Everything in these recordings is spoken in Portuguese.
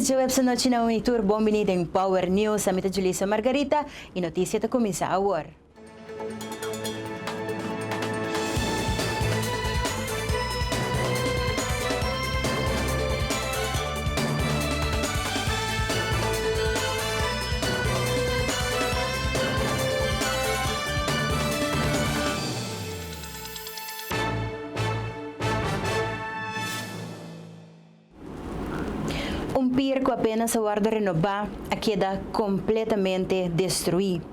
Lunes, Joab sa noche na unitur bombini ng Power News sa Mita Julissa Margarita, inotisya ta kumisa awar. Un pier que apenas aguarda renovar, a queda completamente destruído.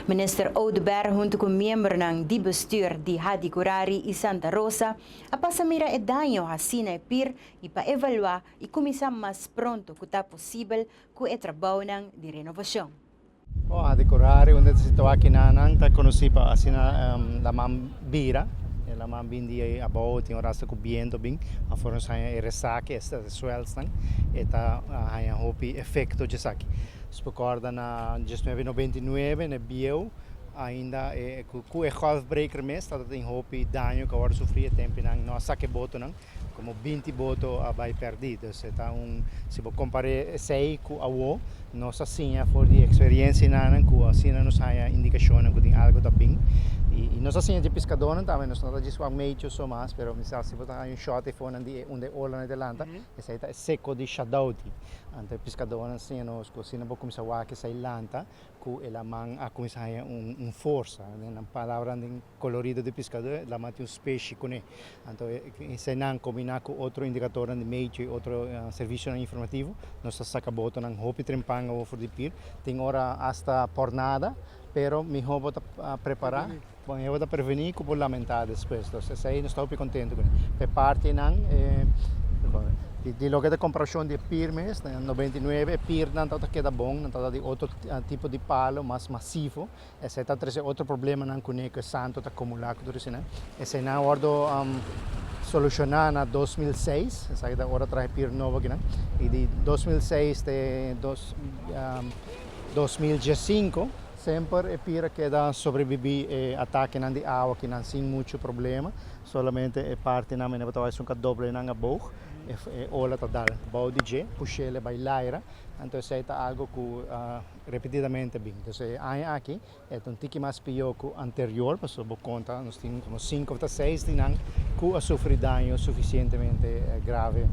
Minister Oudber, junto com membro ng di bestuur di Hadi Curari e Santa Rosa, a pasamira e danho a sina e pier e para evaluar e começar mais pronto que está possível com o trabalho de renovação. Hadi Curari, onde se estou aqui na Nanta, conheci para assina la Mambira. La man bindi abo tinha rasta com viento bem a forma sai resaque esta swells nang eta haya hopi efeito de saque spocorda na 1999 na bio ainda com o half breaker mes tá tem hopi danho que agora sofria tempo nang no saque boto nang como 20 boto vai perdido se tá se vou comparar sei com a wo nossa sinha for de experiência nang com a sina nos haya indicação que tem algo tá bem. E nós assim de pescador também nós não diz que meio só mais, pero misal se botar um shot e for onde ola na delanta, esse aí tá seco de shadow. Então pescador assim nós cozinha vou começar a que sai lanta, com ela man a começar força, na palavra de colorido de pescador, ela mantém um peixe com ele. Então ensinar combinar com outro indicador de meio e outro serviço informativo, nós saca boto na hopi trempanga ou for de pir, tem hora hasta pornada, pero mi hobo tá preparar. Bom, eu vou prevenir que vou lamentar depois. Então, aí não estou bem contente com isso. É parte de lugar de comparação de pirmes, em 99, pir não está que bom, não está de outro tipo de palo, mais massivo. Esse está trazendo outro problema não com que santo está acumulado tudo isso, né? Esse não ordo solucionar na 2006, essa aí da hora traz pir novo aqui, né? E de 2006 até 2015 sempre é pira que dá sobreviver ataque não de água que não sem muito problema, solamente é parte na menina talvez um doble na boca, é ola tá dar, bau de je, puxele vai laira, então isso é algo que repetidamente bem. Então aqui é um tique mais pior que o anterior, mas vou contar, nós temos como 5 ou 6 tinham que a sofrer dano suficientemente grave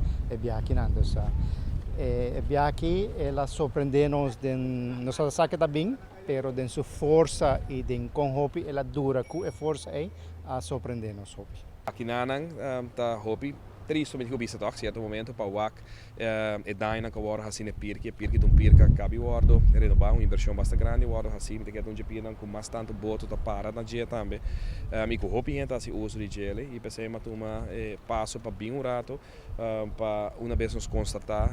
e aqui não, então aqui ela surpreende-nos de nossa saque tá bem, pero den sua força e den com hopi ela dura com a força a surpreender-nos hopi. Aqui na tá hopi triste somente que bisa toch certo momento para wak e daina que agora assim é pirque um pirca cabe wardo renovar uma inversão bastante grande wardo assim tem que ter um jepina com mais tanto boto tá para na dia também me com hopi entra se uso de gele e pensei mas uma passo para bem rato para uma vez nos constatar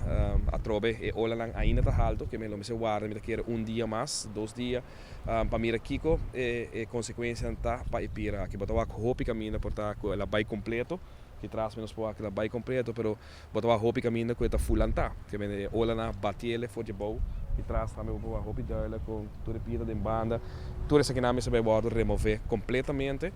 a trobe e olha lang ainda tá alto que me lo me se guarda me quer dia mais 2 dias para mira kiko e consequência tá para pira que botar wak hopi caminha portar com ela vai completo que traz menos para aquela bike completo, pero botar a roupa caminha com esta fulanta, que vem olha na batiele for de boa e traz também a roupa dela com toda a pita de banda, tudo isso que na mesa vai bordo remover completamente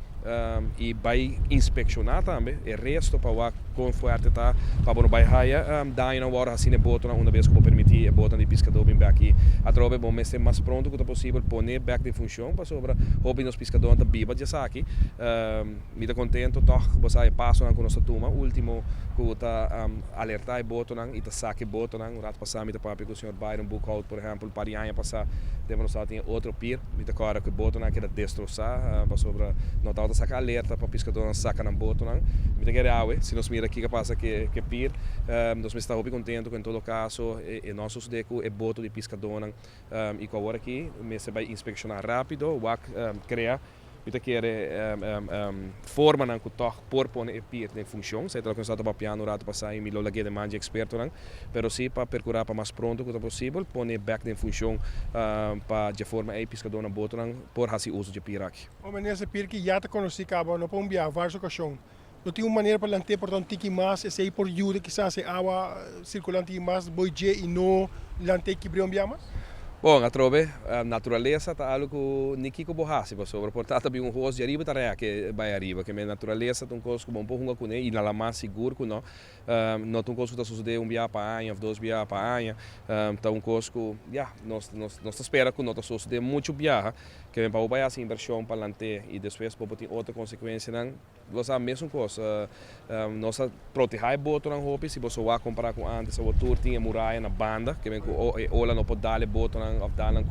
e vai inspecionar também o resto para o quão forte tá para não vai raia daí na hora assim é botão uma vez que vou permitir botão de pescador bem aqui a trobe bom mas mais pronto que possível poner back de função para sobre roupa nos pescadores da biba de saque me tá contento toch você passo na nossa turma último que tá alertar e botão e tá saque botão um rato passar me tá para o senhor Byron Buchhout por exemplo para amanhã passar devemos só ter outro pier me tá cara que botão que era destroçar para sobre não tá sacar alerta para pescador saca na botão me tá querer awe se nos mira aqui que passa que pier nós está bem contente com todo caso e nossos deco é boto de pescador e com agora aqui me se vai inspecionar rápido o cria Kita quer forma que toch por pone pier em função, se ela constata para piano rato passar e me lo lagi de manje experto não, pero sim para percurar para mais pronto que possível, pone back em função para de forma aí pescador na boto não por hasi uso de pier aqui. O maneira se pier que já te conheci cabo no pão bia várias ocasiões. Não tem uma maneira para lanter portanto tiki mais esse aí por ajuda que se água circulante mais boije e não lanter que briom bia mais. Bom, a trove, a natureza tá algo que ninguém que borrasse, sobre portanto também rosto de arriba tá que vai arriba, que a natureza tem coisa como pouco com e na mais seguro que não, não tem coisa que tá sucedendo dia para ano, 2 dias para ano, tá coisa que, nós espera que não tá suceder muito viaja, que vem para o essa inversão para lante e depois pode ter outra consequência não, você a mesma coisa, nós proteger boto na roupa se você vai comparar com antes, o tour tinha muralha na banda, que vem com ola não pode dar boto afdalan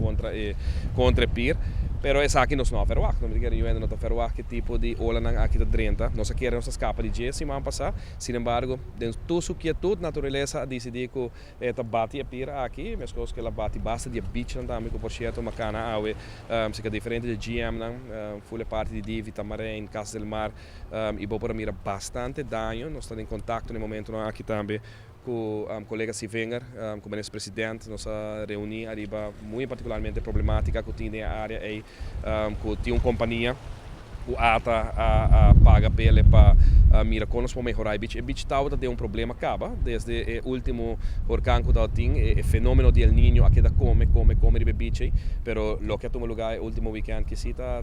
contra Pier, pero é aqui nós não ferroak, não me diga eu ainda não ferroak que tipo de ola não aqui da 30, nós queremos escapa de dia semana passada, sin embargo, dentro tudo que é tudo natureza decidir que tá bate a Pier aqui, mas coisas que ela bate basta de beach não também por certo macana awe, se que diferente de GM não, full parte de Divi, Tamarém, Casa del Mar, e vou para mira bastante dano, nós estamos em contato no momento aqui também com o colega Sivenger, como ex-presidente, nós reunimos arriba muito particularmente problemática que tinha na área e que tinha uma companhia que a paga pele para mira conosco para melhorar o beach. O beach estava tem problema acaba desde o último huracán que tinha, o fenômeno do El Niño aqui da come o beach, pero lo que tomou lugar o último weekend que sí tá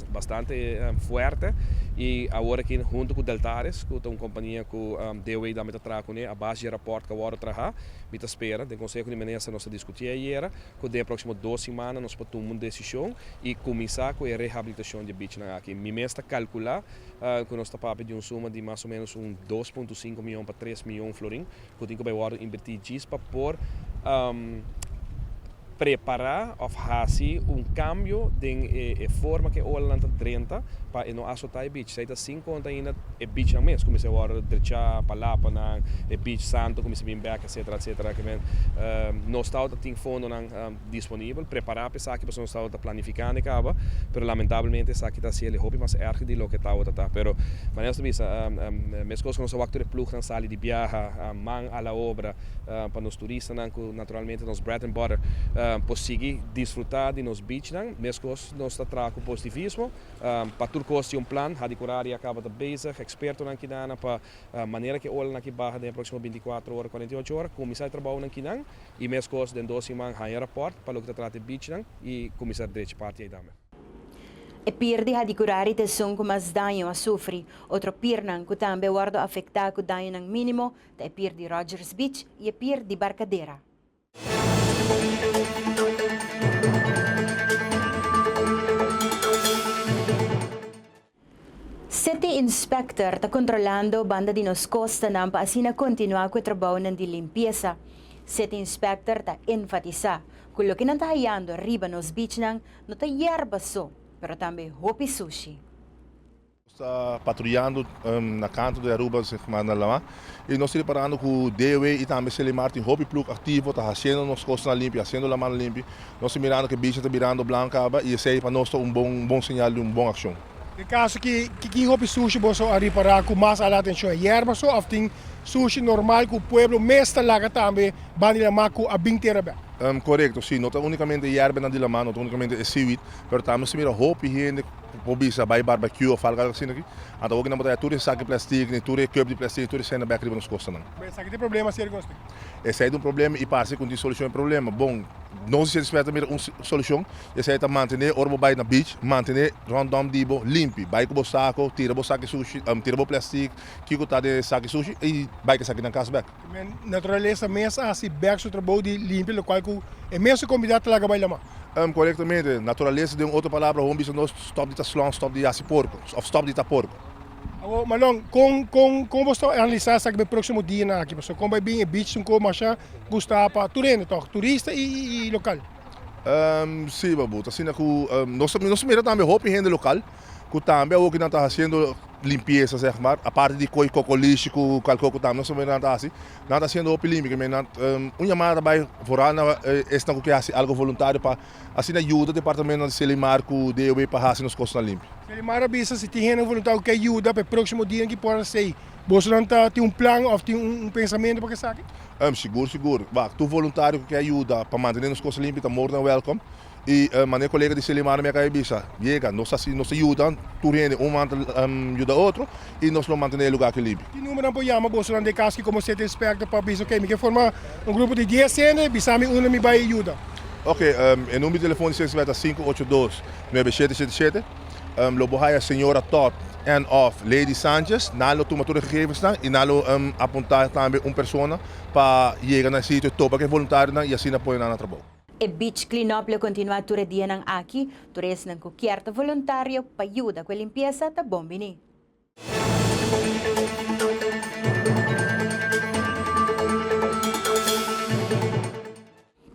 bastante forte e agora aqui junto com Deltares, que é uma companhia que deu da meta traco a base de rapport que agora trabalha, me espera, de conselho de ministra nós discutir ayer, que de próximo 2 semanas nós podemos uma decisão e começar com a reabilitação do beach aqui. Me mesta calcular que nós está para de suma de mais ou menos 2,5 milhões para 3 milhões de florim, que tem que agora invertir disso para por preparar ou fazer cambio de forma que o Atlanta 30 para não assaltar o beach. Se está 50 ainda o beach na mês, como se agora deixar para lá para o beach santo, como se bem back, etc, que vem não está tem fundo disponível, preparar para sair que você não está planificando acaba, pero lamentavelmente essa aqui está sendo hobby mais erg de lo que está outra, pero mas nós mesmo coisas que nós vamos ter plug na sala de viagem, man à la obra para os turistas, naturalmente nos bread and butter conseguir desfrutar de nos beach, mesmo nós está trago positivismo, para tudo costa plan, a decoraria acaba de bezig, experto na Kinana para maneira que olha na que barra de próximo 24 horas, 48 horas, começar a trabalhar na Kinang e mesmo costa de 2 semanas há rapport para o que trata de beach e começar a direito parte aí também. E Pier de Hadicurari te são com mais dano a sofrer. Outro Pier que também guarda afetado com dano mínimo, é Pier de Rogers Beach e Pier de Barcadeira. City Inspector está controlando banda de nos costa não para assim continuar com o trabalho de limpeza. City Inspector está enfatizando que o que não está hallando arriba nos beach não está hierba só, mas também hopi sushi. Está patrulhando na canto de Aruba, na Lama, e nós estamos preparando com o DW e também o Martin Hopi Plug ativo, está fazendo nos costas limpa, fazendo a mão limpa. Nós estamos mirando que o bicho está virando branca e isso aí para nós é bom sinal de boa ação. No caso que Hopi Sushi você a reparar com mais atenção, hierba só, ou tem sushi normal que o povo mesmo lá também vai lá com a binteira. Correto, sim, não é unicamente hierba na dilama, não é unicamente seaweed, mas também se mira Hopi gente, pobisa, vai barbecue ou falga assim aqui. Então, hoje não pode tudo saco de plástico, tudo cup de plástico, tudo sendo back nos costas não. Mas isso aqui tem problema sério com isso. Esse é um problema e passa com a solução do problema. Bom, nós se espera também uma solução. Esse é manter o orbo na beach, manter rondom dibo limpo, vai com o saco, tira o saco de sushi, tira o plástico, que está de saco de sushi e vai que saco na casa back. Natureza mesmo assim back o trabalho de limpo, o qual é mesmo convidado lá vai lá. Corretamente, natureza de outra palavra, vamos dizer nós stop de slong, stop de assi porco, stop de porco. Malong, como você analisar o próximo dia aqui, como vai bem o beach, como achar gostar para turista e local? Sim, babu, assim que nós mira também roupa e renda local, que também o que não está fazendo limpeza, zeg maar, a parte de coco lixo, calcoco também, nós não está assim, não está sendo roupa limpa, mas chamada vai vooral esta que é algo voluntário para assim ajuda o departamento de Selimar com o DOB para fazer nos costas limpos. Selimar avisa se tem voluntário que ajuda para o próximo dia que pode ser. Você não tem um plano ou tem pensamento para que saque? Seguro. Tu voluntário que ajuda para manter nos costas limpas, está more than welcome. E meu colega de Selimar me acaba chega, nós ajudamos, tu rende ajuda outro e nós não mantemos o lugar limpo. Que número não chama você não de caso como você inspecta para ver que me forma grupo de 10 cene, bisami me vai ajuda. Ok, el número de teléfono es 582-9777. Lo bohai a senhora Todd and of Lady Sanchez. Nalo tomatura gegevens na e nalo apontar também persona para chegar na sítio topa que é voluntário na e assim apoiar na trabalho. E beach cleanup lo continua ture dia ng aki, tures ng kukierto voluntaryo payuda kwa limpieza ta bombini.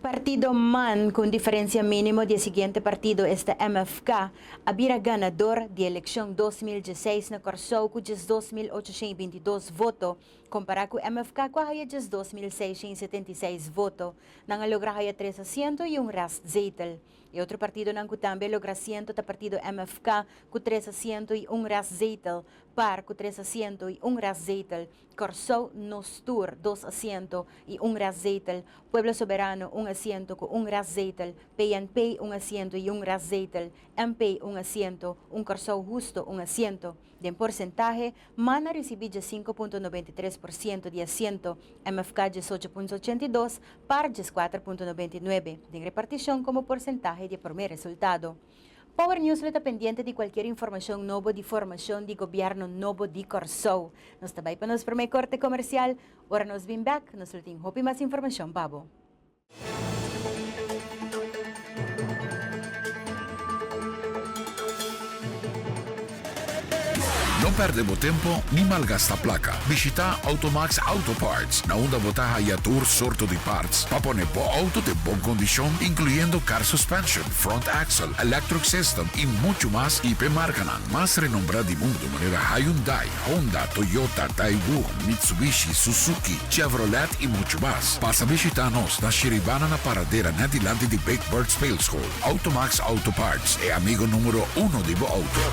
Partido MAN con diferencia mínimo de siguiente partido este MFK habira ganador de elección 2016 na Corsou com 2.822 voto comparado com MFK com haya 2.676 voto nang logra haya 3 asiento e ras zeitel. E outro partido nang kutambe logra asiento ta partido MFK com 3 asiento e ras zeitel par com 3 asiento e ras zeitel. Corsou Nostur 2 asiento e ras zeitel. Pueblo Soberano 1 asiento com ras zeitel. PNP 1 asiento e ras zeitel. MP 1 asiento. Corsou Justo 1 asiento. De porcentaje, MAN recibió 5.93% de asiento, MFK 18.82%, PAR 4.99%, de repartición como porcentaje de primer resultado. Power News está pendiente de cualquier información nueva de formación de gobierno nuevo de Corsou. Nos tabay para nos primer corte comercial, ahora nos bin back, nos último hopi más información, babo. No perdemos tempo ni malgasta placa. Visita Automax Auto Parts, na onda botaja y tour sorto de parts. Pa poner po auto de buena condición, incluyendo car suspension, front axle, electric system y mucho más. IP Marcanan, más renombrada del mundo, manera Hyundai, Honda, Toyota, Daewoo, Mitsubishi, Suzuki, Chevrolet y mucho más. Pasa a visitarnos na Shiribana na paradera na dilante de Big Bird Space Hall. Automax Auto Parts, e amigo número 1 de bo auto.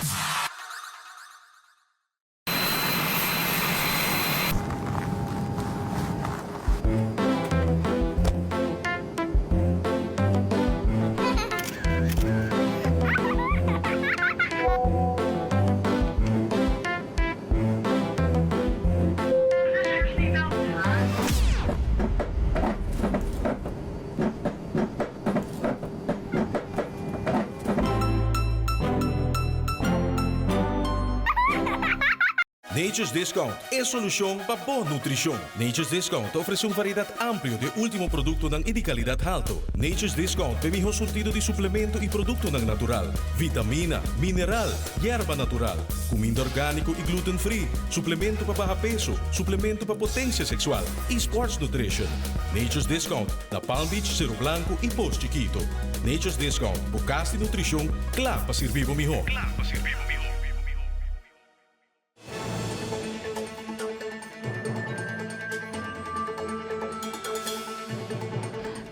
Nature's Discount é solução para boa nutrição. Nature's Discount oferece variedade ampla de último produto e de qualidade alta. Nature's Discount tem melhor surtido de suplemento e produto natural, vitamina, mineral, erva natural, comida orgânico e gluten free, suplemento para baixo peso, suplemento para potência sexual e sports nutrition. Nature's Discount na Palm Beach, Cerro Blanco e Post Chiquito. Nature's Discount, bocas de nutrição, claro para servir o melhor.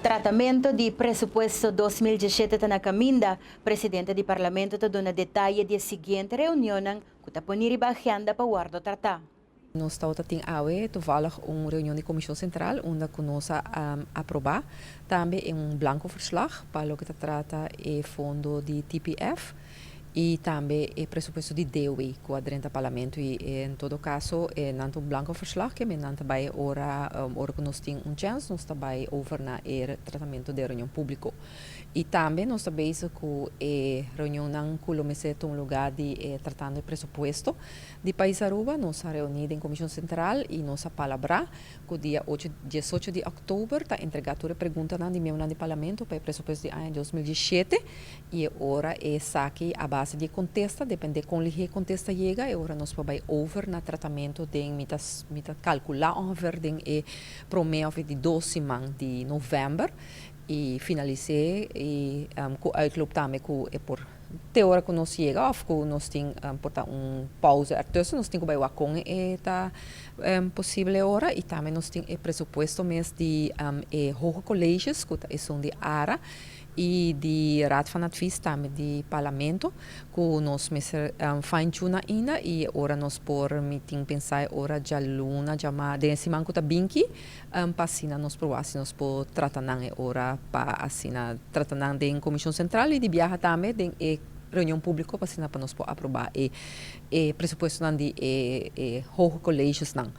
Tratamento de presupuesto 2017 na caminda, presidente do parlamento te dona detalhe de seguinte reunião que está ponir a agenda para o tratar. Nós estamos toevallig reunião de comissão central onde nós aprovar também blanco verslag para o que trata o fundo de TPF e também o presupuesto de DOE que adrenta parlamento e em todo caso nanto blanco verslag que nanto vai ora que nós temos chance nós vai over na tratamento de reunião público e também nós também com reunião nan colomese lugar de tratando o presupuesto de país Aruba nós reunimos em comissão central e nós palabra que o dia 18 de outubro está entregado a pergunta de membro do parlamento para o presupuesto de ano 2017 e ora saque a base de contesta, depende com que contesta chega, e agora nós vamos over na tratamento de mita calcular ongeveer de promeio de 12 maanden de novembro e finalizar e com uitloop também com por teoria que nós chega, of que nós tem pausa ertussen, nós tem que vai com tá possível hora e também nós tem presupuesto mês de hoge colleges que são de ARA e de Raad van Advies também de Parlamento que nós fine-tune ainda e agora nós por meeting pensar ora já luna já de semana que tá binki para assim nós provar se nós por tratar ora para assim tratar de comissão central e de viajar também de reunião pública para nós aprovar e pressuposto não de hoge colégios não.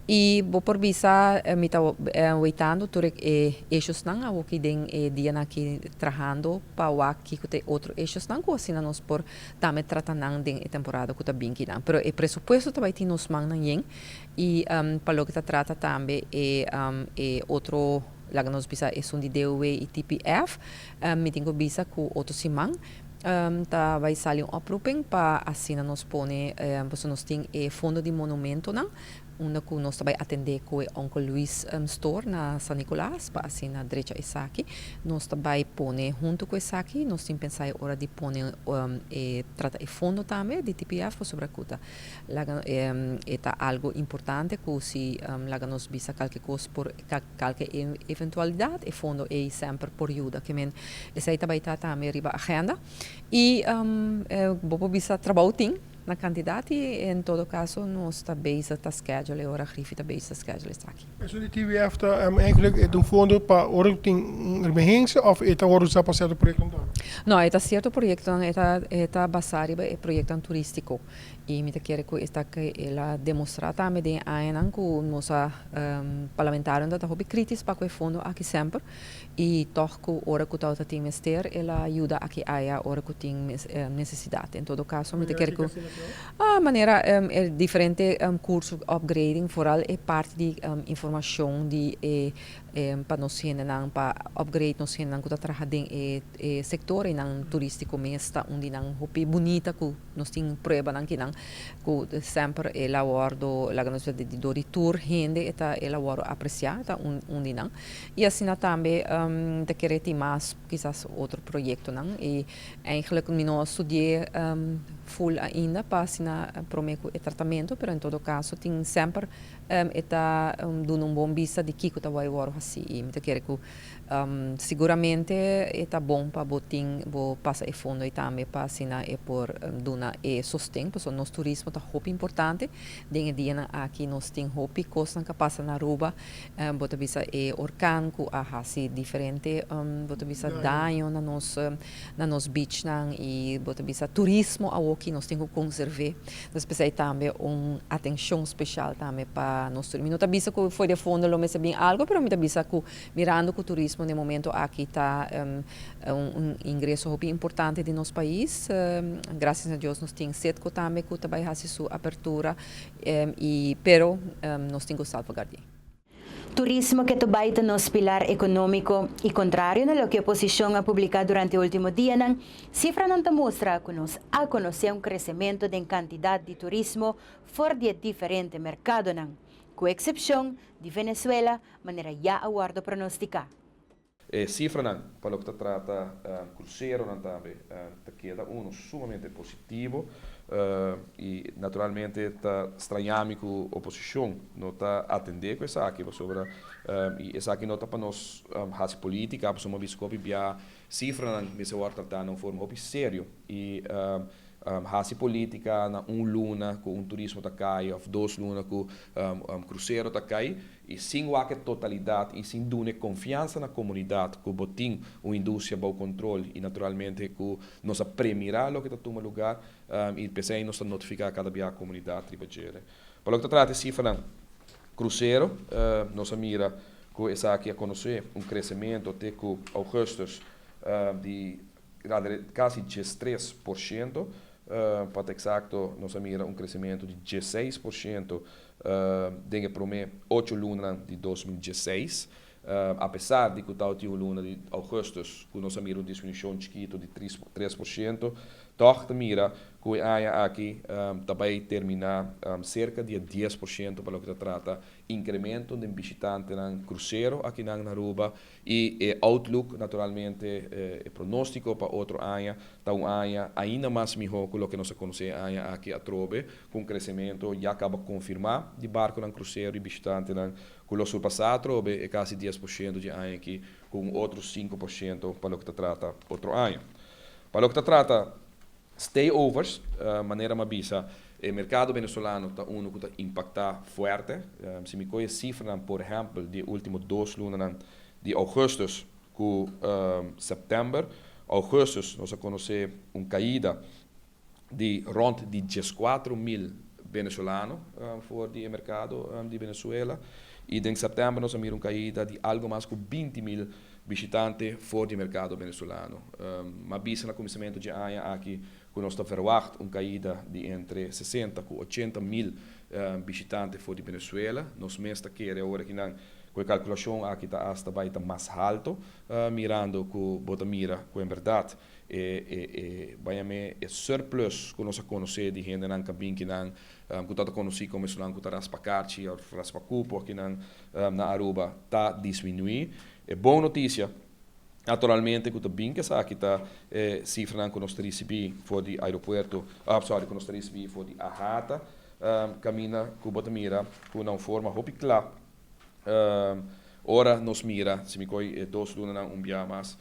E vou por visa me tá waitando tur eixos não o que den dia aqui trabalhando para o aqui que tem outro eixos não que assim nós por também tratando den temporada que tá bem que não. Pero o pressuposto também tem nos mang não e para o que tá trata também outro lá nós bisa é de DOE e TPF me tenho bisa com outro simang tá vai sair oproeping para assim nós pone nós tem fundo de monumento não onde nós também atender com o Uncle Luis Store na San Nicolás para assim na direita Isaki nós também pone junto com Isaki nós temos pensar hora de pone trata o fundo também de TPF sobre a cuta lá tá algo importante que se lá nós bisa qualquer coisa por qualquer eventualidade e fundo é sempre por ajuda que men essa também tá também riba agenda e vou bisa trabalho na candidato e em todo caso nós está bezig tá schedule ora griffie tá bezig schedule está aqui. Isso de TVF tá eigenlijk um fundo para hora tem emergência ou é hora de passar do projeto então? Não, é certo projeto é basado em projeto turístico e me quer que está que ela demonstrar também de ainda que nós parlamentares da hobby críticos para o fundo aqui sempre e toch que hora que tá tem ministério ela ajuda aqui a hora que tem necessidade. Em todo caso me quer que a maneira diferente curso upgrading vooral é parte de informação de para nós não para upgrade nós não que trabalhar em sector não turístico mesmo onde não hopi bonita que nós tem prova não que não que sempre ela guardo lá nós de dori tour gente eta ela guardo apreciar tá onde não e assim também de querer ter mais quizás outro projeto não e eigenlijk nós estudei full ainda para assinar prometo o tratamento, pero em todo caso tem sempre está dando bom vista de que está vai agora assim e me quer que seguramente está bom para botin bo passa e fundo e também para assinar e por dona e sostém porque nós turismo está muito importante den dia aqui nós tem hopi coisa que passa na Aruba bota visa e orcano a assim diferente bota visa danho na nos beach nan e bota visa turismo aqui nós temos que conservar nós precisamos também atenção especial também para nós turismo não tá visa que foi de fundo lo mesa bem algo pero me tá visa que mirando que o turismo no momento aqui está ingresso bem importante de nosso país graças a Deus nós temos certo também que também faz sua abertura pero nós temos que salvaguardar. Turismo que baita nos pilar econômico e contrário a lo que a oposição ha publicado durante o último dia, cifra não mostra que nos ha conhecido crescimento de quantidade de turismo fora de diferente mercado, com exceção de Venezuela, maneira já aguardo pronosticar. Cifra não, para o que trata cruzeiro não também, queda sumamente positivo e naturalmente está estranhando que a oposição não está atendendo com essa aqui sobre e essa aqui não está para nós fazer política, para uma biscope via cifra não, me se vai tratar de forma muito sério e fazer política na luna com turismo está cai ou 2 lunas com cruzeiro está cai e sem a totalidade e sem dar confiança na comunidade que botem uma indústria bom controle e naturalmente que nós premirar o que está tomando lugar e pensei nós notificar cada dia a comunidade tributaria. Para o que trata de cifra cruzeiro nós mira que essa aqui a conhecer crescimento até que agosto de quase 13%. Para exato, nós mira crescimento de 16% dengue promê 8 lunas de 2016. Apesar de que o tal luna de agosto, que nós mira diminuição chiquito de 3%, toch mira que aqui também termina cerca de 10% para o que se trata incremento de visitantes no cruzeiro aqui na Aruba e outlook naturalmente pronóstico para outro ano está ano ainda mais melhor que o que nós conhecemos aqui a Trobe com crescimento já acaba de confirmar de barco no cruzeiro e visitantes com o surpassado Trobe é quase 10% de ano aqui com outros 5% para o que se trata outro ano. Para o que se trata stayovers, maneira mabisa, o mercado venezuelano está que está impactar forte. Se me conhece cifra, por exemplo, de último 2 lunas de agosto com setembro, augustus nós conhecemos uma caída de rond de 14.000 venezolanos fora do mercado de Venezuela. E em setembro nós vimos uma caída de algo mais que 20.000 visitantes fora do mercado venezuelano. Mas vista no começamento de ano aqui, que nós verwacht uma caída de entre 60 e 80.000 visitantes fora de Venezuela. Nós mesmo queremos agora que com a calculação aqui está hasta baita mais alto, mirando que bota mira que em verdade é surplus que nós conhecemos de gente na cabine que não que está conhecido como se não que está raspa carchi ou raspa cupo aqui na Aruba está diminuindo. É boa notícia. Naturalmente, que também que aqui está cifra que nós recebemos fora do aeroporto, que nós recebemos fora de Ajata, caminha com bota mira com uma forma hopi clara. Ora nos mira, se me coi 2 lunas não dia mais,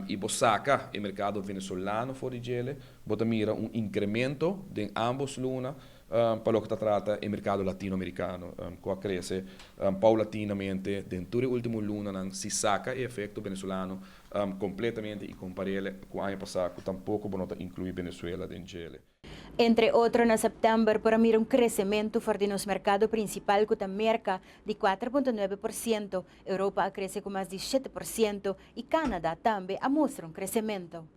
e bosaca o mercado venezuelano fora de ele, bota mira incremento de ambos lunas para o que trata o mercado latino-americano, que cresce paulatinamente dentro do último luna, se saca o efeito venezuelano completamente e comparele com o ano passado, que tampouco bonota incluir Venezuela dentro dele. Entre outros, na setembro, para mirar crescimento fora do mercado principal, que América de 4,9%, Europa cresce com mais de 7% e Canadá também mostra crescimento.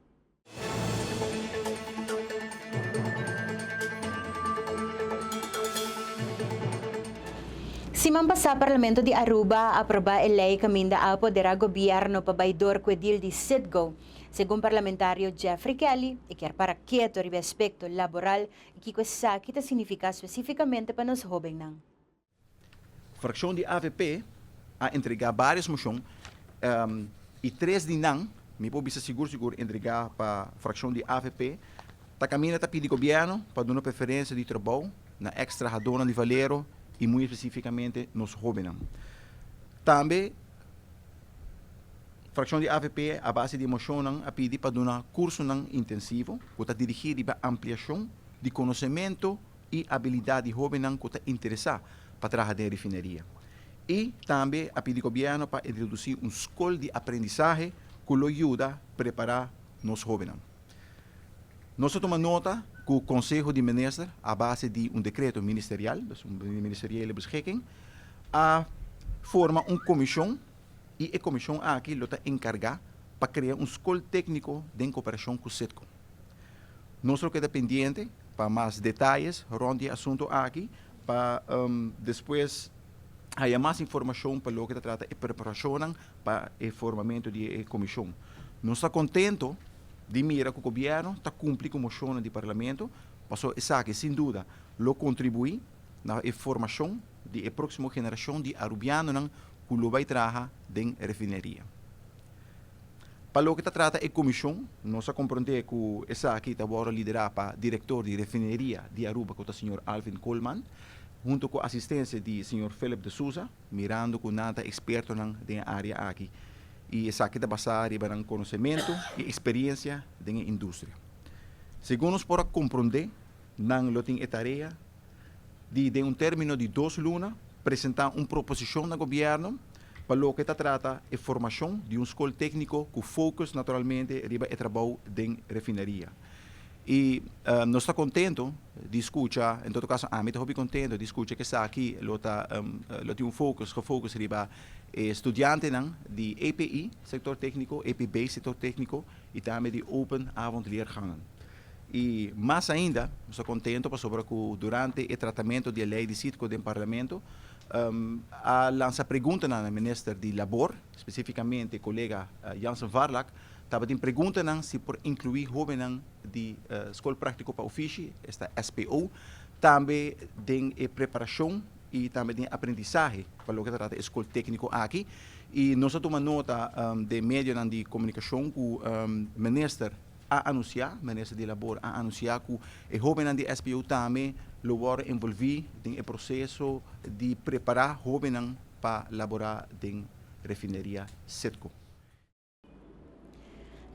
Semana passada, o Parlamento de Aruba aprovou a lei que minda a poder ao governo para baidor com o deal de Citgo. Segundo o parlamentário Jeffrey Kelly, e quer para quieto o aspecto laboral que coisa que significa especificamente para os jovens. A fração de AVP a entregar várias moções e 3 de não, me pode ser seguro entregar para a fração de AVP, tá caminha tá pedir governo para dar uma preferência de trabalho na extra radona de valero e muito especificamente nos jovens. Também fração de AVP a base de emoção a pedir para dar curso intensivo que está dirigido para ampliação de conhecimento e habilidade jovem que está interessado para trabalhar na refineria. E também a pedir governo para introduzir escola de aprendizagem que lo ajuda a preparar nos jovens. Nós tomamos nota que o Conselho de Ministros, a base de decreto ministerial, ministeriële beschikking, forma uma comissão e a comissão aqui está encarregada para criar escola técnico de cooperação com o Citgo. Nós estamos pendientes para mais detalhes sobre o assunto aqui, para depois há mais informação para o que trata de preparação para o formamento da comissão. Nós estamos contentos de mirar que o governo está cumprindo com a moção do parlamento, passou essa que sem dúvida lo contribui na formação da próxima geração de arubianos que lo vai trabalhar em refineria. Para o que trata a comissão, nós compreendemos que essa aqui está agora liderada para diretor de refineria de Aruba, que é o Sr. Alvin Coleman, junto com a assistência do Sr. Philip de Souza, mirando com nada experto na área aqui. E essa aqui está basada em conhecimento e experiência da indústria. Segundo nós podemos compreender, não tem a tarefa de término de 2 lunas, apresentar uma proposição no governo para o que trata a formação de escola técnico com foco naturalmente no trabalho de refineria. E nós estamos contentos de escutar, em todo caso, eu estou contente de escutar que está aqui, tem foco no estudiantes de EPI, setor técnico, EPB, setor técnico, e também de Open Avondleergangen. E mais ainda, estou contente sobre que durante o tratamento da lei de Citgo do Parlamento, a lança pergunta ao ministro de Labor, especificamente o colega Jansen Varlak, estava em pergunta se por incluir jovens de escola prática para ofício, esta SPO, também tem preparação e também tem aprendizagem para o que trata de escola técnico aqui. E nós tomamos nota de meio de comunicação que o ministro a anunciar, ministro de Labor a anunciar que os jovens de SPO também lo vão envolver no processo de preparar jovens para laborar em refineria Citgo.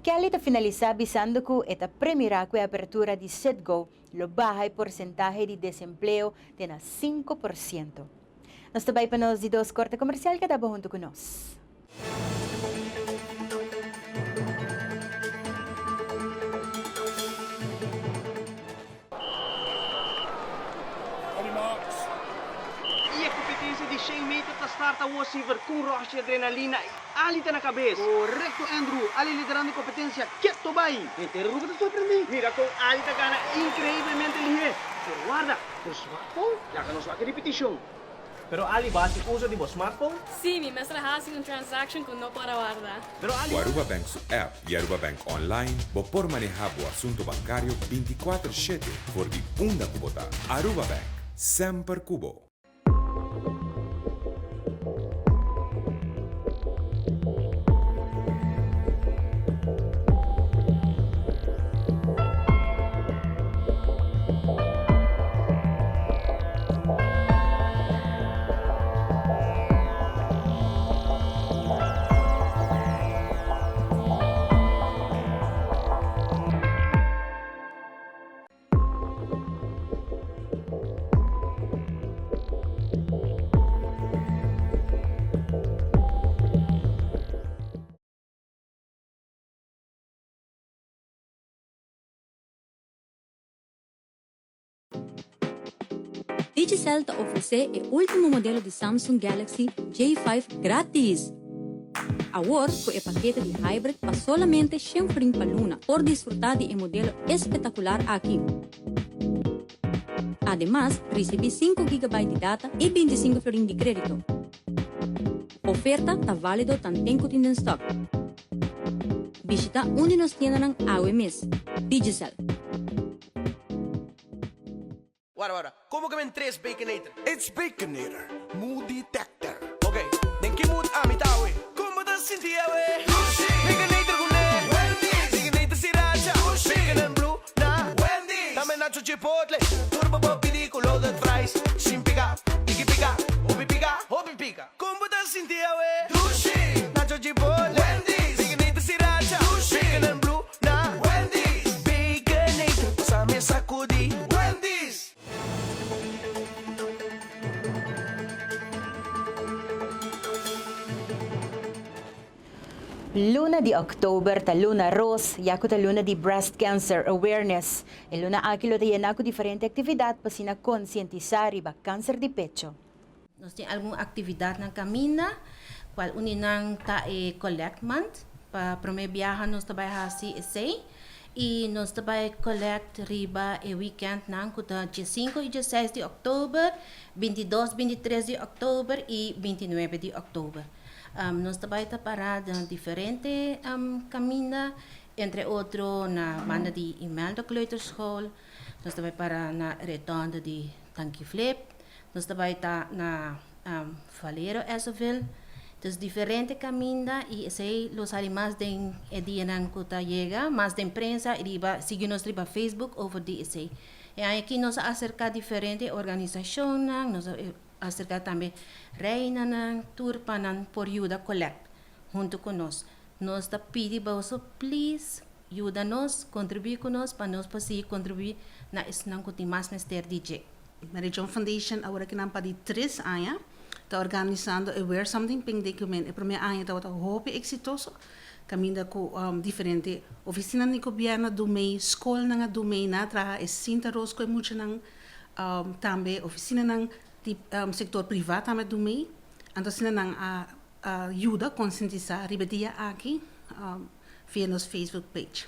Kelly está finalizando avisando que esta primeira abertura de Citgo lo baja el porcentaje de desempleo de 5%. Nós também para nós de 2 corte comercial que está junto com nós. 100 meter te starta o silver com roche adrenalina ali tá na cabeça. Correcto, Andrew. Ali liderando a competência. Quieto, vai. Entero que te sorprendí. Mira, com ali tá gana increíblemente ligeiro. Pero guarda, por smartphone, ya que nos va a repetición. Pero Ali, básico uso de smartphone? Sí, mi maestra hace una transacción con no para guardar. Pero Ali... O Aruba Bank su app e Aruba Bank Online, vos por manejar o assunto bancário 24/7 por de unda kubota. Aruba Bank, sempre kubo. Digicel te oferece o último modelo de Samsung Galaxy J5 grátis. Agora, com o paquete de hybrid para solamente 100 florins por luna, por desfrutar de um modelo espetacular aqui. Además, recebi 5 GB de data e 25 florins de crédito. Oferta está válida tanto tempo em estoque. Visita onde nos tiendas AWMS. Digicel. Wara, como que ven 3 Baconator? It's Baconator, mood detector. Okay, then que mood amitawe. Como te sentia we? Baconator gune. Baconator sriracha. Bacon and blue na. Dame nacho chipotle. Turbo popirico loaded fries. Sin pica, tiki pica, obi pica. Como te sentia we? Nacho chipotle. Baconator sriracha. Bacon and blue na. Baconator, pasame sacudi. Luna de October ta Luna Rose, yaku ta Luna de Breast Cancer Awareness. E Luna Aquilo ta yan ako diferente aktividad pa sina konsientisar iba câncer de pecho. Nós temos alguma atividade na camina, qual uninang ta collect month, para promebiahan nós também hasi essay, e nós também collect riba e weekend nang kuta 5 e 16 de outubro, 22, 23 de outubro e 29 de outubro. Nós também está parada em diferentes caminhos, entre outros na banda de email da kleuterschool, nós também para na retonda de Tanque Flip, nós também está na Valero Esoville, dus diferentes caminhos e sei los animais de dia nang kuta llega, mais de prensa e riba sigue-nos riba Facebook over de sei. E aqui nós acerca diferentes organizações, nós acerca também reina ng tour panan por ayuda collect junto con nos. Nos ta pidi bauso please ayúdanos, contribuir con nos para nos pasi contribuir na isnang kuti mas Mr. DJ. Mary John Foundation agora que nampa di 3 anos está organizando Aware Something Ping Document. E primeiro ano está hope exitoso. Caminda com diferente oficina ni governo do meio, escola nga do meio na traha é Sinta Rosco e muito nang também oficina nang di sector privado também do meio. Então sina nang ajuda conscientizar ribedia aqui via nos Facebook page.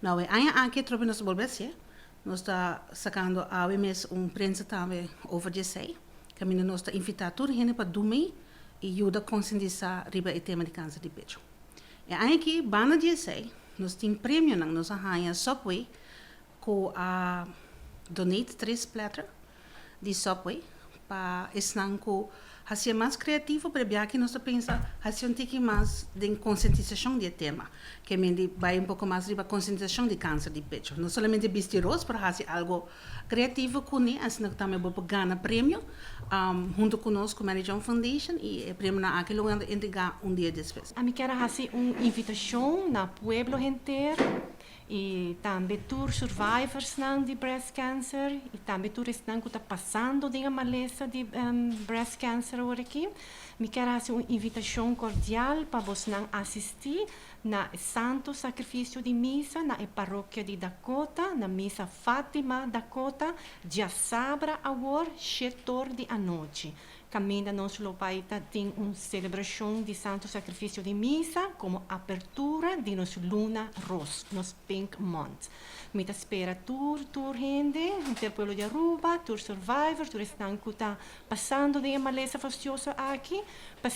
Now aí aqui trobe nos bolbesse, nós está sacando a AWMS prensa também over de sei. Caminda nós está invitar tudo gente para do meio e ajuda conscientizar ribe o tema de câncer de pecho. E aqui, banda de sei, nós temos prêmio nang nós arranha Subway com a donate 3 platter de Subway para esnang ko hasia mais criativo para bia que nós pensa hasia tiki mais de conscientização de tema que mendi vai pouco mais riba conscientização de câncer de pecho não somente bistiros para hasia algo criativo com ni asna também vou ganhar prêmio junto conosco Mary John Foundation e prêmio na aquilo onde entregar dia depois. A mim quero fazer uma invitação na pueblo inteiro e também tour survivors de breast cancer e também tours que estão passando de uma maleza de breast cancer aqui. Me quero fazer uma invitação cordial para vocês assistir na Santo Sacrifício de Missa na paróquia de Dakota, na Missa Fátima Dakota, dia sábado agora, 7h da noite. Caminho nosso lopaita tem uma celebração de Santo Sacrifício de Missa como abertura de nosso Luna Ros, nos Pink Month. Mita espera tur gente, inter pueblo de Aruba, tur survivors, tur estão que está passando de uma maleza fastidiosa aqui, para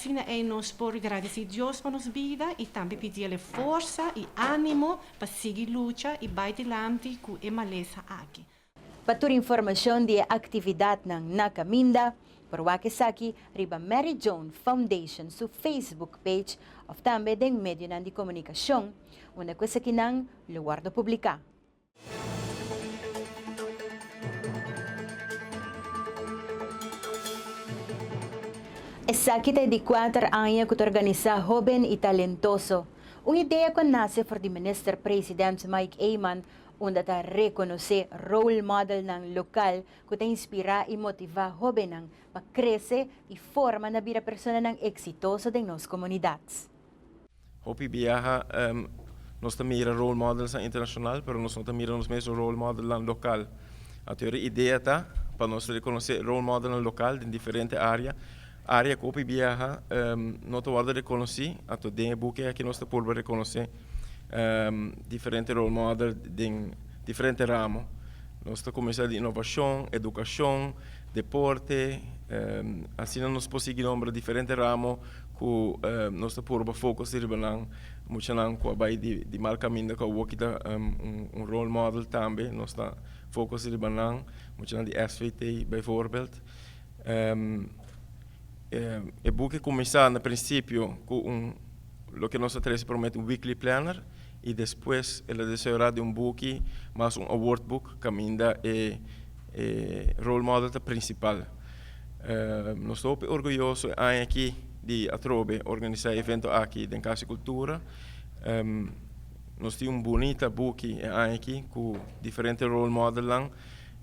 nos por agradecer Deus para nos vida e também pedir força e ânimo para seguir luta e baita lamte com a maleza aqui. Para informação de atividade na Caminda, por Wakisaki, riba Mary Joan Foundation su Facebook page of também den medio de comunicação, onde coisa que não lugar de publicar. Essa aqui é de 4 anos que organiza Jovem e Talentoso. Uma ideia que nasce por o Minister-President Mike Ayman, onde está reconhecer role model ng lokal que te inspira e motiva jovem para crescer e forma na vida persona ng exitoso de nossas comunidades. Hopi viaja, nós também mira role models internacional, pero nós também mira os mesmos role models local. A teoria ideia tá para nós reconhecer role model local em diferentes áreas. Área que Hopi viaja, nós vamos reconhecer, a todo dia buque aqui nós podemos reconhecer diferentes role models em diferentes ramos. Nós começamos de inovação, educação, deporte, assim nós podemos nombrar diferentes ramos que nós podemos focar em muito não com a baia de mal caminho que o kita role model também nós está focar em muito de SVT, bijvoorbeeld. E boek começar no princípio com o que nós três promete weekly planner e depois ela desejará de book mais award book que ainda é role model principal. Nós estamos orgulhosos aqui de Atrobe organizar evento aqui em Casa Cultura. Nós temos bonita book aqui com diferentes role model lang.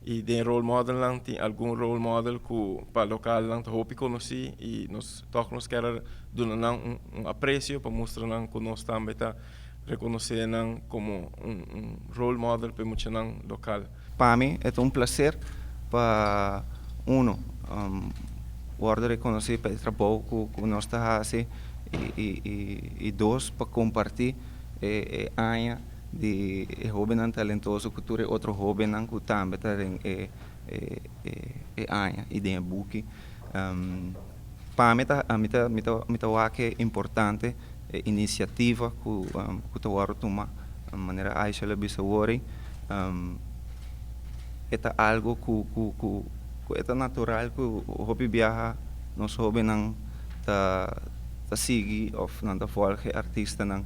E de role model lang tem algum role model que para local lang tá hopi conheci e nós toca nos quer dar apreço para mostrar que nós também tá reconhecer como role model para muito local. Para mim é prazer para reconhecer para o trabalho que nós está fazendo e dois para compartilhar a de jovem talentoso que tem outro jovem que também tem área e tem book. Para mim é importante iniciativa que tu vai tomar de maneira Aisha Lebisawori. É algo que é natural que o hobby viaja nós jovem não tá seguir ou não tá folge artista não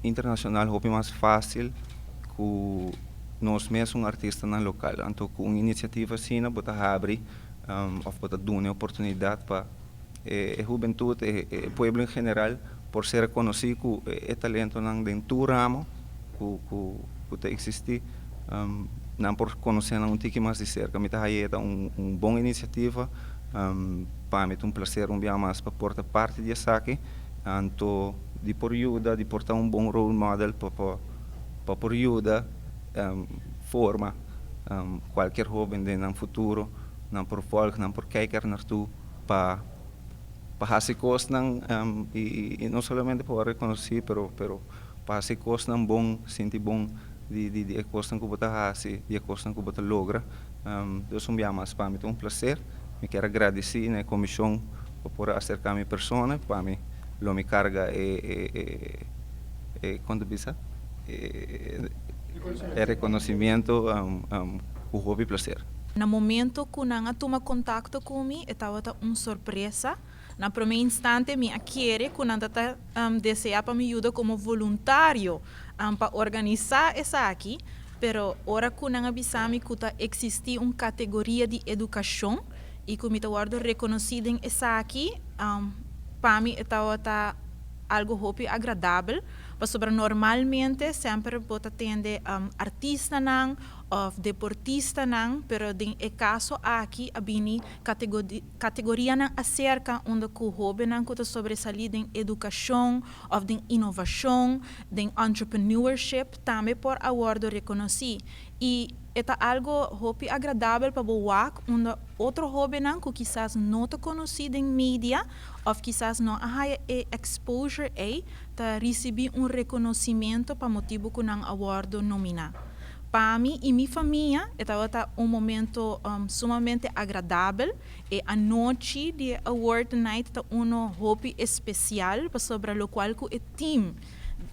internacional hobby mais fácil que nós mesmos artistas na local. Então com uma iniciativa assim não pode abrir ou pode dar uma oportunidade para a juventude e o povo em geral por ser reconhecido que talento não dentro do ramo que existe não por conhecer um tique mais de cerca. Me tá aí uma boa iniciativa para mim é prazer dia mais para portar parte disso aqui. Então de por ajuda de portar bom role model para por ajuda forma qualquer jovem no futuro não por folk não por kijker naartoe para fazer coisas e não somente para reconhecer pero para fazer coisas bom sentir bom de coisas que você faz de coisas que você logra. Então dia mais para mim é prazer. Me quero agradecer na comissão por acercar minha persona para mim. Lo me carga quando bisa reconhecimento o hobby prazer. No momento que eu toma contato comigo, estava surpresa. Na primeira instante, me queria que eu deseja para me ajudar como voluntário para organizar isso aqui. Pero ora que eu avisame que existe uma categoria de educação e que me está reconhecida em isso aqui. Para mim, está algo agradável sobre normalmente sempre bota tende artista nang of deportista nang, pero din e caso aqui abini categoria nang acerca onde ku hobe nang kuta sobresalir din educação of din inovação, din entrepreneurship, também por awardo reconheci. E é algo hobby agradável para boak, onde outro hobby não que quizás não te conhecido em mídia, ou quizás não há exposure aí, para receber reconhecimento para motivo que não awardo nominar. Para mim e minha família, é momento sumamente agradável. E a noite de Award Night é hobby especial, sobre o qual o team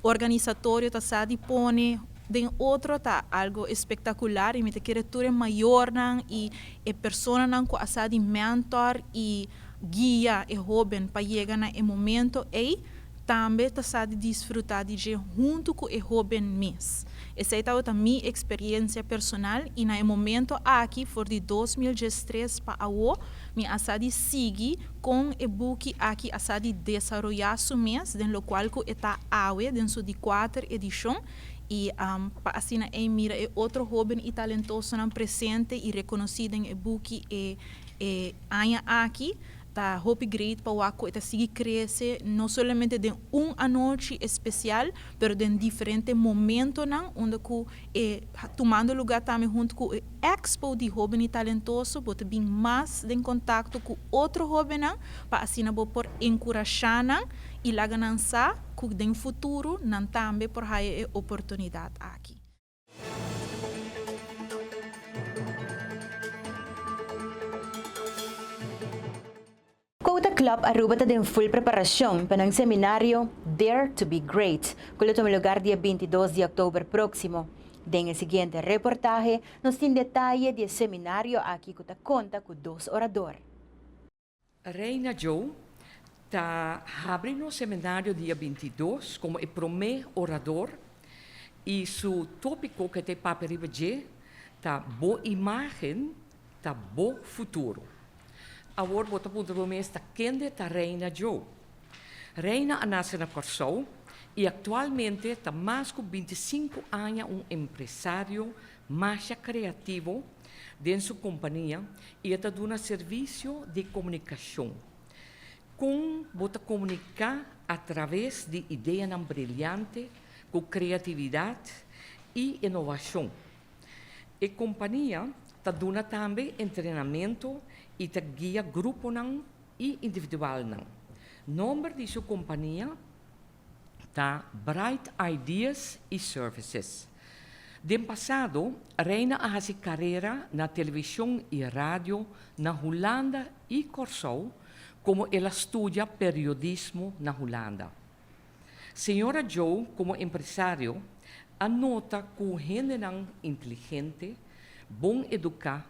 organizatório está dispone. Den outro tá algo espetacular e me te criatura maior nang e persona nang ko asa de mentor e guia e joven para chegar na momento e também tá sa de desfrutar de junto com o joven mes. Essa é a minha experiência personal e na momento aqui for de 2013 para o me asa de seguir com o book aqui asa de desenvolver su mês, den lo qual ko está awe den su de 4 edição. E assim mira é outro jovem e talentoso não presente e reconhecido em book e anha aqui tá hope great para o aco está seguir crescer não somente de noite especial, pero de diferente momento não onde ku tomando lugar também junto com o expo de jovem e talentoso bota bem mais em contato com outro jovem não para assim não por encorajar não e lá ganança que no futuro não também por aí oportunidade aqui. Kota Club Aruba está em full preparação para um seminário Dare to be Great, que toma lugar dia 22 de outubro próximo. En el siguiente reportaje, nos tiene detalle del seminario aquí que conta con 2 oradores. Reina Joe está abrindo o seminário dia 22 como o primeiro orador e seu tópico que tem para hoje está boa imagem, está bom futuro. Agora, vou ponto do mês está quente está Reina Joe. Reina nasce na Corsou e atualmente está mais de 25 anos empresário mais criativo dentro sua companhia e está dando serviço de comunicação. Com bota comunicar através de ideias brilhantes, com criatividade e inovação. A companhia está dando também treinamento e está guia grupo e individual. Nome de sua companhia está Bright Ideas e Services. De passado, Reina a sua carreira na televisão e rádio na Holanda e Corsou, como ela estuda periodismo na Holanda. Senhora Joe, como empresário, anota que o gente inteligente, bom educar,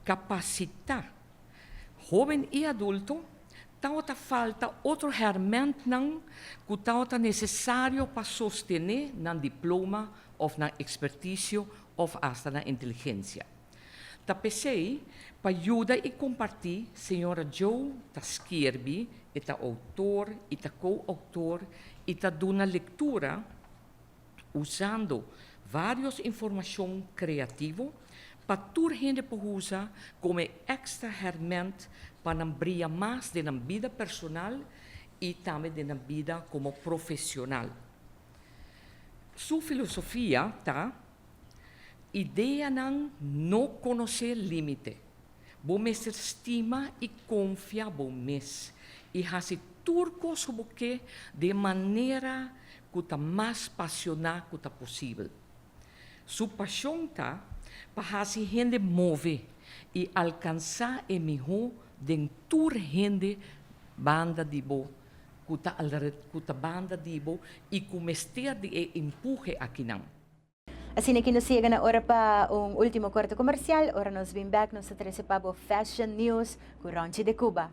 capacitar, jovem e adulto, tauta falta outro ferramenta que tauta necessário para sostener na diploma ou na expertise ou hasta na inteligência. Ta pensei para ajudar e compartilhar, Senhora Joe ta escreve, e ta autor, e ta co-autor, e ta duna leitura usando várias informações criativas para tur gente usar como extra ferramenta para brilhar mais na vida personal e também na vida como profissional. Sua filosofia tá ideia não conhecer limite. Bom mestre estima e confia bom mes e hasi turco sobre que de maneira que tá mais apaixonada que tá possível. Sua paixão tá para hasi gente move e alcançar o melhor de tur gente banda de bo kuta banda de bo e comester de empuje aqui não. Assim que nos chega na hora para último corte comercial, ora nos vem back nos trazer para Fashion News com Ronchi de Cuba.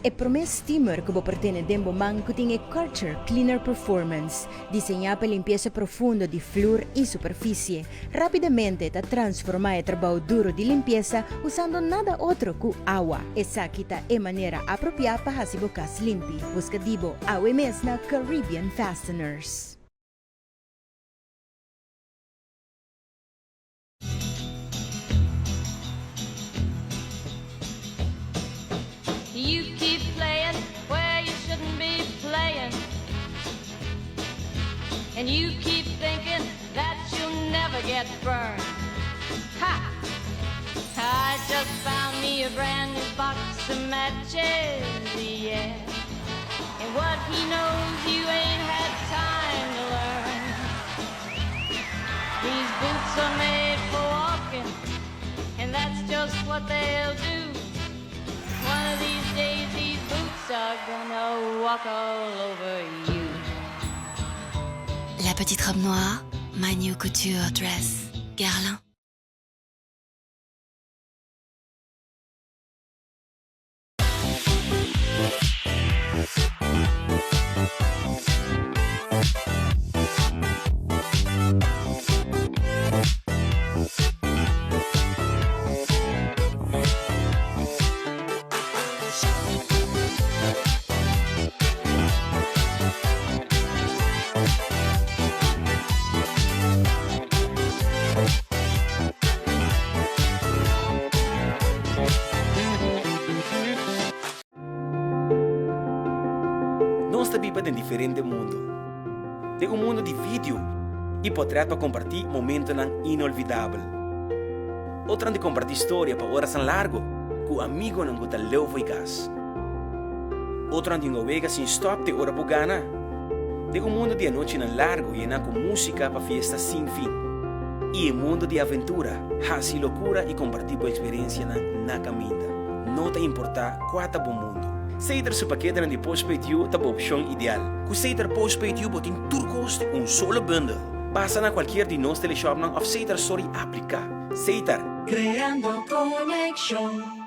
E promes steamer que pertene dembo man que tem Culture Cleaner Performance, diseñada para limpieza profunda de flor y superficie. Rápidamente te transforma el trabajo duro de limpieza usando nada otro que agua. Esa quita de manera apropiada para hacer bocas limpi. Busca dibo AWMS na Caribbean Fasteners. You keep playing where you shouldn't be playing, and you keep thinking that you'll never get burned. Ha! I just found me a brand new box of matches, yeah. And what he knows you ain't had time to learn. These boots are made for walking, and that's just what they'll do. One of these days these boots are gonna walk all over you. La petite robe noire, my new couture dress, Guerlain. vive em diferente mundo. De um mundo de vídeo e poder para compartilhar momentos inolvidáveis. Outra de compartilhar história para horas largo com amigo não gota leu e gas. Outra de navega sem stop de hora bugana. De um mundo de noite largo e com música para festa sem fim. E um mundo de aventura, haci loucura e compartilhar a experiência na caminha. Não te importa qual é o mundo. Seiter su paquete de postpaid you tá opção ideal. Com Seiter postpaid you botin turcos solo bundle. Passa na qualquer de nós teleshop ng of Seiter sorry aplica. Seiter. Creando connection.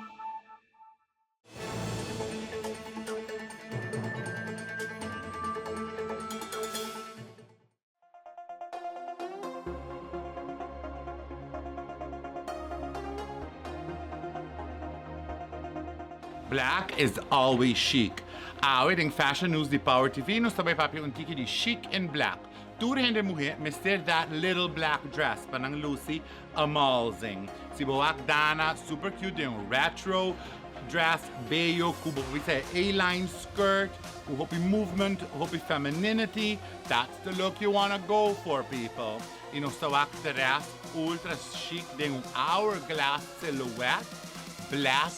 Black is always chic. Awit em Fashion News de Power TV, nós também papi um tiki de chic in black. Tudo rende mulher, mister that little black dress, panang Lucy, amazing. Si boak Dana, super cute, de retro dress, bello, kubo vise A-line skirt, hopi movement, hopi femininity. That's the look you wanna go for, people. E nós tawak dress, ultra chic, de hourglass silhouette, black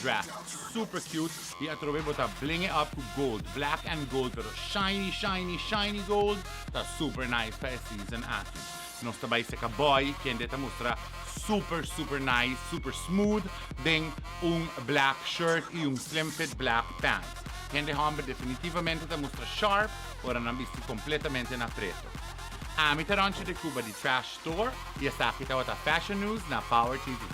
dress. Super cute. E a trove bota bling it up to gold. Black and gold, pero shiny, shiny, shiny gold. Tá super nice para season ato. Nós também se boy, que ainda te mostra super, super nice, super smooth. Ding black shirt e slim fit black pants. Quem hombre definitivamente te mostra sharp, ora não visto completamente na preto. A mi taranche de Cuba de Trash Store e esta aqui tá outra Fashion News na Power TV.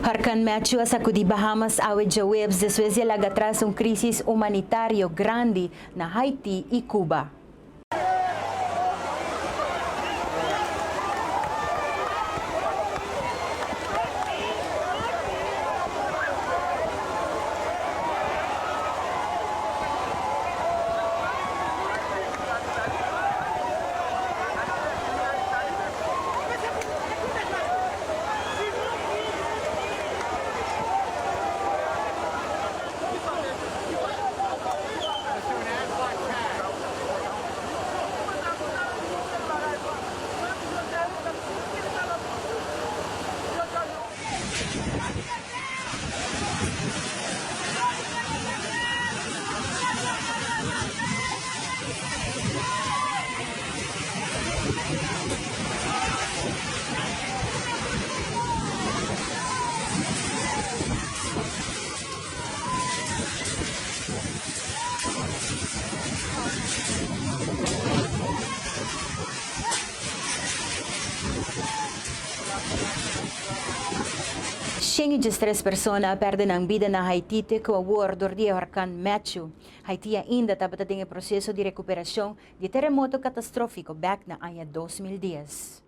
Harkan Matthew a sacudi Bahamas awit jawebs después de la atrás crisis humanitario grande na Haiti e Cuba. 53 personas perdem ang vida na Haiti com o ordor de Hurricane Matthew. Haiti ainda está em processo de recuperação de terremoto catastrófico back na ano 2010.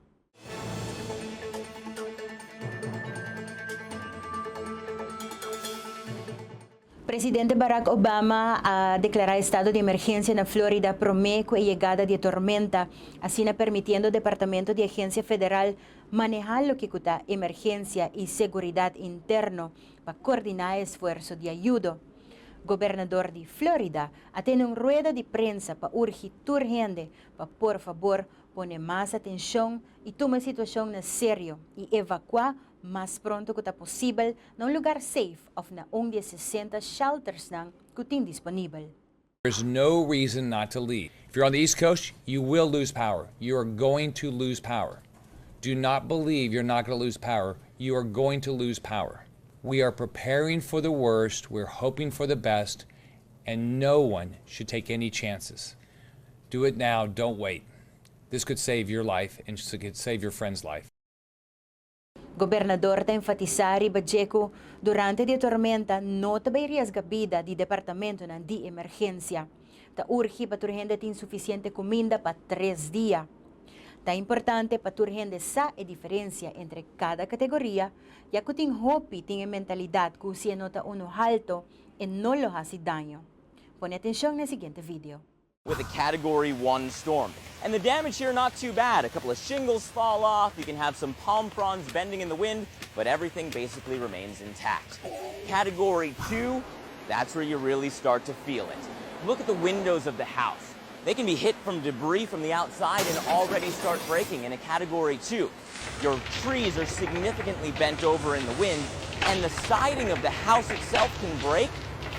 Presidente Barack Obama declaró estado de emergencia en Florida promé con la llegada de tormenta, así permitiendo al Departamento de Agencia Federal manejar lo que cuesta emergencia y seguridad interno para coordinar esfuerzos de ayuda. Gobernador de Florida tiene una rueda de prensa para urgir urgente para por favor poner más atención y tomar la situación en serio y evacuar más pronto que posible en un lugar safe of na de 60 shelters que tem disponível. There's no reason not to leave. If you're on the East Coast, you will lose power. You are going to lose power. Do not believe you're not going to lose power. You are going to lose power. We are preparing for the worst, we're hoping for the best, and no one should take any chances. Do it now, don't wait. This could save your life and it could save your friend's life. Gobernador está enfatizar e Bajeco durante a tormenta não também riesga vida do departamento de emergência. Está urge para a gente ter suficiente comida para 3 dias. Está importante para a gente saber a diferença entre cada categoria, já que tem hope, tem a mentalidade que se nota alto e não lhe faz dano. Põe atenção no seguinte vídeo. With a Category 1 storm. And the damage here not too bad. A couple of shingles fall off, you can have some palm fronds bending in the wind, but everything basically remains intact. Category 2, that's where you really start to feel it. Look at the windows of the house. They can be hit from debris from the outside and already start breaking in a Category 2. Your trees are significantly bent over in the wind, and the siding of the house itself can break,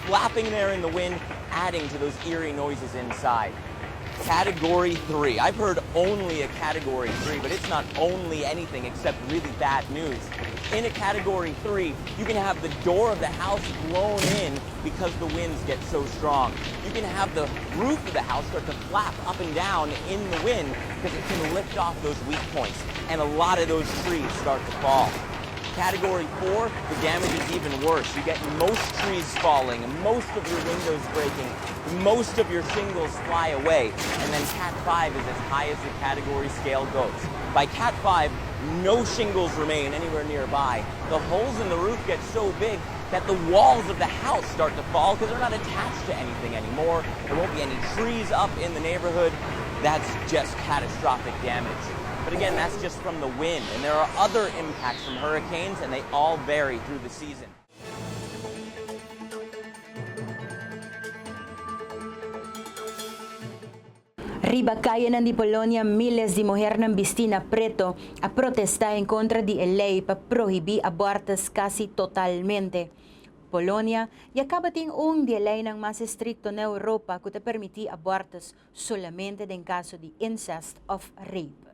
flapping there in the wind, adding to those eerie noises inside. Category 3. I've heard only a Category 3, but it's not only anything except really bad news. In a Category 3, you can have the door of the house blown in because the winds get so strong. You can have the roof of the house start to flap up and down in the wind because it can lift off those weak points, and a lot of those trees start to fall. Category 4, the damage is even worse. You get most trees falling, most of your windows breaking, most of your shingles fly away, and then Cat 5 is as high as the category scale goes. By Cat 5, no shingles remain anywhere nearby. The holes in the roof get so big that the walls of the house start to fall because they're not attached to anything anymore. There won't be any trees up in the neighborhood. That's just catastrophic damage. But again, that's just from the wind, and there are other impacts from hurricanes, and they all vary through the season. Ribacaya ng Polonia, miles de mujeres ng Bistina Preto a protestar en contra de ley para prohibir abortos casi totalmente. Polonia ya acaba de un de ley ng mas estricto na Europa que te permite abortos solamente en caso de incest of rape.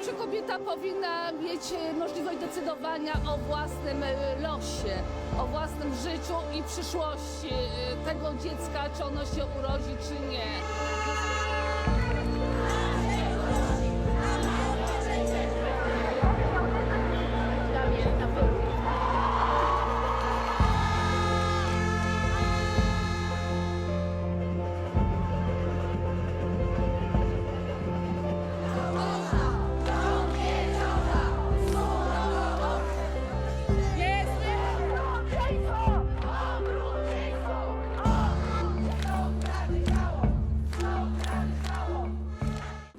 Czy kobieta powinna mieć możliwość decydowania o własnym losie, o własnym życiu i przyszłości tego dziecka, czy ono się urodzi, czy nie?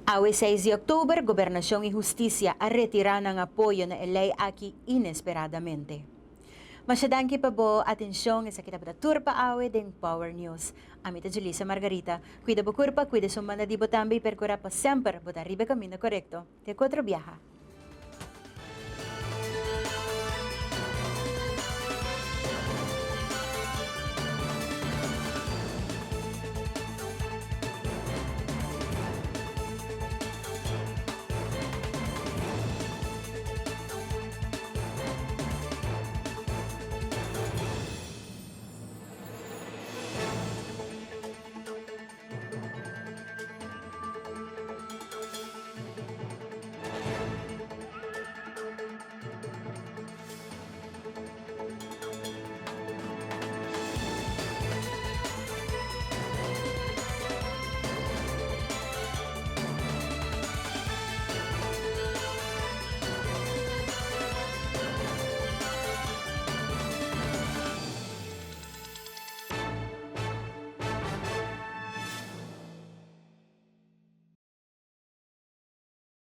Awe 6 de Octubre, Gobernación y Justicia a retirar ng apoyo na ley aquí inesperadamente. Masyadang kipabo atensyon sa kita turpa awe din Power News. Amita Julissa Margarita, cuida bo kurpa, cuida sumanda di botambi per cura pa sempre, botaribe kami na korekto. Te 4 biyaha.